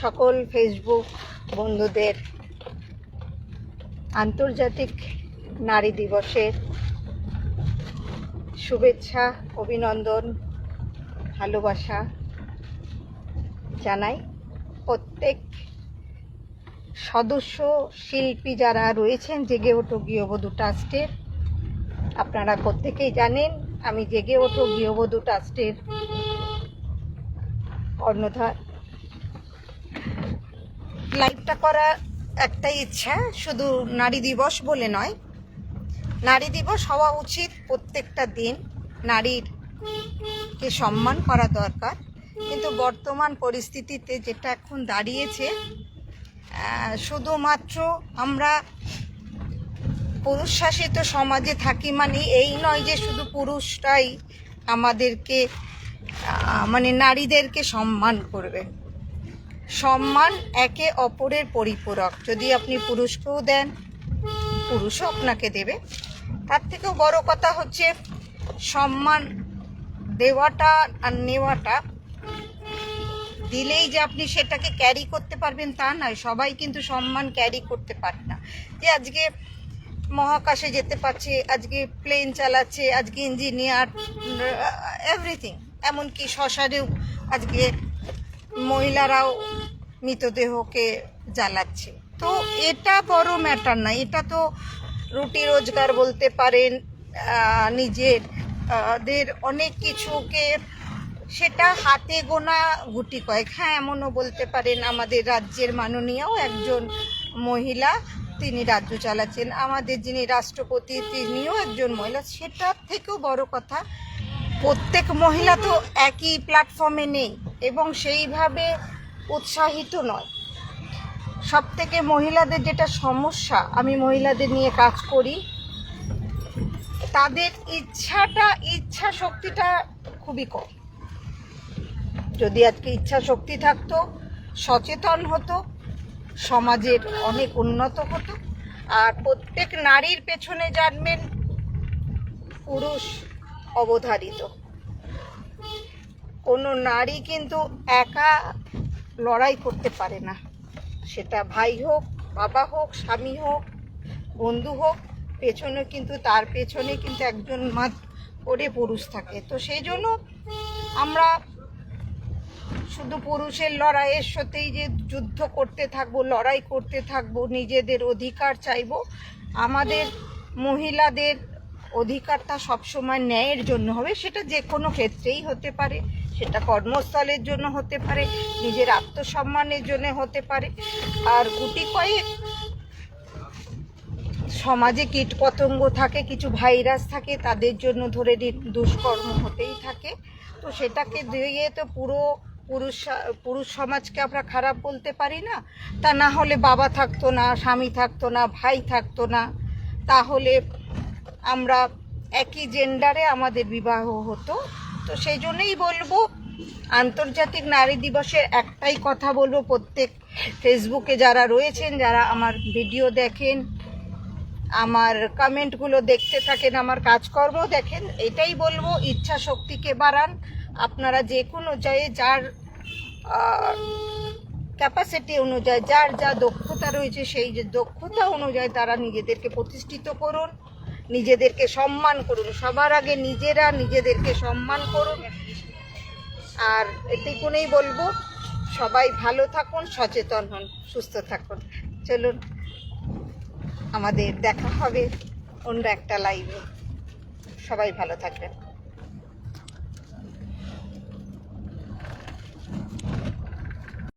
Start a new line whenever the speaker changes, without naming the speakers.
সকল ফেসবুক বন্ধুদের আন্তর্জাতিক নারী দিবসের শুভেচ্ছা, অভিনন্দন, ভালোবাসা জানাই। প্রত্যেক সদস্য শিল্পী যারা রয়েছেন জেগে ওঠো গৃহবধূ ট্রাস্টের, আপনারা প্রত্যেকেই জানেন আমি জেগে ওঠো গৃহবধূ ট্রাস্টের কর্ণধার। লাইভটা করা একটাই ইচ্ছা, শুধু নারী দিবস বলে নয়, নারী দিবস হওয়া উচিত প্রত্যেকটা দিন, নারীরকে সম্মান করা দরকার। কিন্তু বর্তমান পরিস্থিতিতে যেটা এখন দাঁড়িয়েছে, শুধুমাত্র আমরা পুরুষ শাসিত সমাজে থাকি মানে এই নয় যে শুধু পুরুষরাই আমাদেরকে নারীদেরকে সম্মান করবে। সম্মান একে অপরের পরিপূরক। যদি আপনি পুরুষকেও দেন, পুরুষও আপনাকে দেবে। তার থেকেও বড় কথা হচ্ছে সম্মান দেওয়াটা আর নেওয়াটা। দিলেই যে আপনি সেটাকে ক্যারি করতে পারবেন তা নয়, সবাই কিন্তু সম্মান ক্যারি করতে পারে না। যে আজকে মহাকাশে যেতে পারছে, আজকে প্লেন চালাচ্ছে, আজকে ইঞ্জিনিয়ার, এভরিথিং, এমনকি শ্মশানেও আজকে মহিলারাও মৃতদেহকে জ্বালাচ্ছে। তো এটা বড় ম্যাটার না, এটা তো রুটি রোজগার বলতে পারেন, নিজেদের অনেক কিছুকে, সেটা হাতে গোনা গুটি কয়েক। হ্যাঁ, এমনও বলতে পারেন আমাদের রাজ্যের মাননীয়াও একজন মহিলা, তিনি রাজ্য চালাচ্ছেন। আমাদের যিনি রাষ্ট্রপতি তিনিও একজন মহিলা। সেটার থেকেও বড় কথা, প্রত্যেক মহিলা তো একই প্ল্যাটফর্মে নেই এবং সেইভাবে উৎসাহিত নয়। সব থেকে মহিলাদের যেটা সমস্যা, আমি মহিলাদের নিয়ে কাজ করি, তাদের ইচ্ছা শক্তিটা খুবই কম। যদি আজকে ইচ্ছা শক্তি থাকতো, সচেতন হতো, সমাজের অনেক উন্নত হতো। আর প্রত্যেক নারীর পেছনে জানবেন পুরুষ অবধারিত। কোনো নারী কিন্তু একা লড়াই করতে পারে না, সেটা ভাই হোক, বাবা হোক, স্বামী হোক, বন্ধু হোক, পেছনে কিন্তু তার পেছনে কিন্তু একজন করে পুরুষ থাকে। তো সেই জন্য আমরা শুধু পুরুষের লড়াইয়ের সাথেই যে যুদ্ধ করতে থাকবো, লড়াই করতে থাকবো, নিজেদের অধিকার চাইবো। আমাদের মহিলাদের অধিকারটা সবসময় ন্যায়ের জন্য হবে। সেটা যে কোনো ক্ষেত্রেই হতে পারে, সেটা কর্মস্থলের জন্য হতে পারে, নিজের আত্মসম্মানের জন্য হতে পারে। আর গুটি কয়েক সমাজে কীটপতঙ্গ থাকে, কিছু ভাইরাস থাকে, তাদের জন্য ধরে দুষ্কর্ম হতেই থাকে। তো সেটাকে দিয়ে তো পুরুষ সমাজকে আমরা খারাপ বলতে পারি না। তা না হলে বাবা থাকতো না, স্বামী থাকতো না, ভাই থাকতো না, তাহলে আমরা একই জেন্ডারে আমাদের বিবাহ হতো। তো সেই জন্যই বলবো, আন্তর্জাতিক নারী দিবসের একটাই কথা বলবো, প্রত্যেক ফেসবুকে যারা রয়েছেন, যারা আমার ভিডিও দেখেন, আমার কমেন্টগুলো দেখতে থাকেন, আমার কাজকর্ম দেখেন, এটাই বলবো, ইচ্ছা শক্তিকে বাড়ান। আপনারা যে কোনো যার ক্যাপাসিটি অনুযায়ী, যার যা দক্ষতা রয়েছে, সেই যে দক্ষতা অনুযায়ী তারা নিজেদেরকে প্রতিষ্ঠিত করুন, নিজেদেরকে সম্মান করুন। সবার আগে নিজেরা নিজেদেরকে সম্মান করুন। আর এটুকুনেই বলবো, সবাই ভালো থাকুন, সচেতন হন, সুস্থ থাকুন। চলুন, আমাদের দেখা হবে অন্য একটা লাইভে। সবাই ভালো থাকবেন।